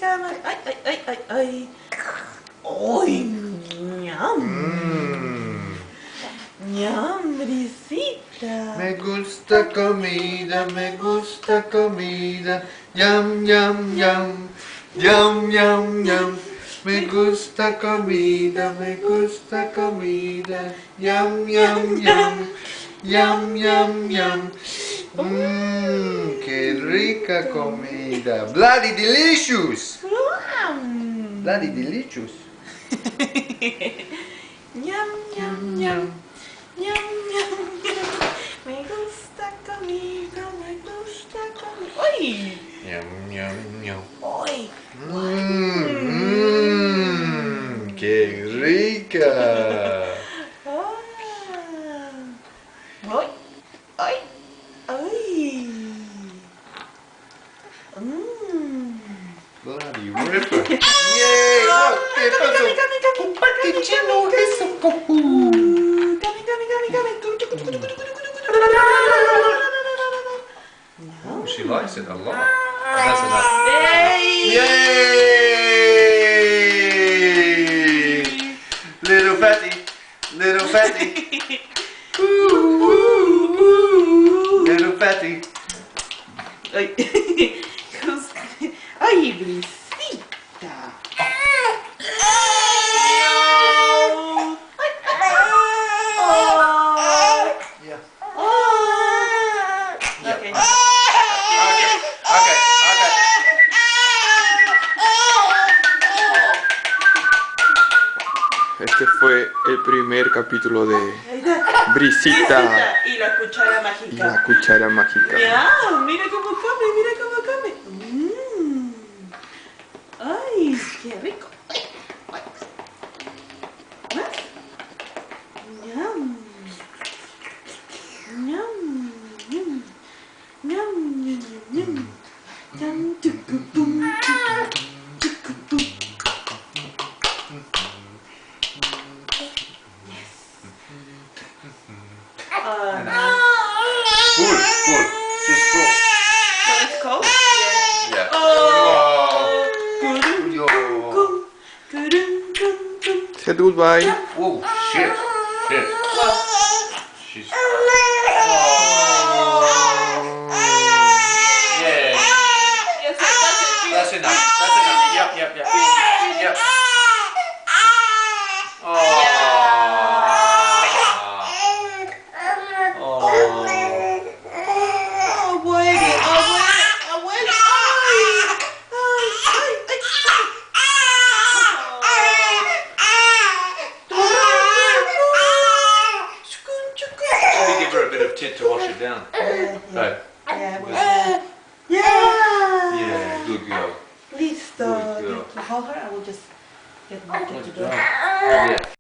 cama. Ay, ay, ay, ay, ay. ¡Uy! ¡Ñam! ¡Ñam, brisita! Me gusta comida, me gusta comida. Yum, yum, yum. Yum, yum, yum. Me gusta comida, me gusta comida. Yum, yum, yum. Yum, yum, yum. Qué rica comida. Bloody delicious. Bloody delicious. ¡Ñam, ñam, ñam! ¡Ñam, ñam, ñam! Me gusta comida, me gusta comida. ¡Uy! Yum, yum, yum. ¡Uy! Qué rica. ¡Ay! ¡Ay! ¡Ay! Bloody ripper. Yay! Look, ¿qué pasó? Un patichino eso, copu. Oh, she likes it a lot. That's enough. Yay! Little fatty, little fatty. Little fatty. Ay, ay, brisita. Yeah. Okay. Okay. Este fue el primer capítulo de Brisita Y la cuchara y mágica. la cuchara mágica. Ya, mira cómo come, mira cómo come. Ay, qué rico. Más. Ñam. Ñam. Ñam. Ñam. Ñam. Ñam. Ñam. Tucupum, tucupum. Yes. Full. She's full. So it's cold? Yeah. Oh. Yo. Say goodbye. Oh, shit. She's. Yeah. That's enough. Yep. Oh. Give her a bit of tit to wash it down. Right. Yeah, good girl. Listo. Good girl. To hold her, I will just get my kid to do it. Yeah.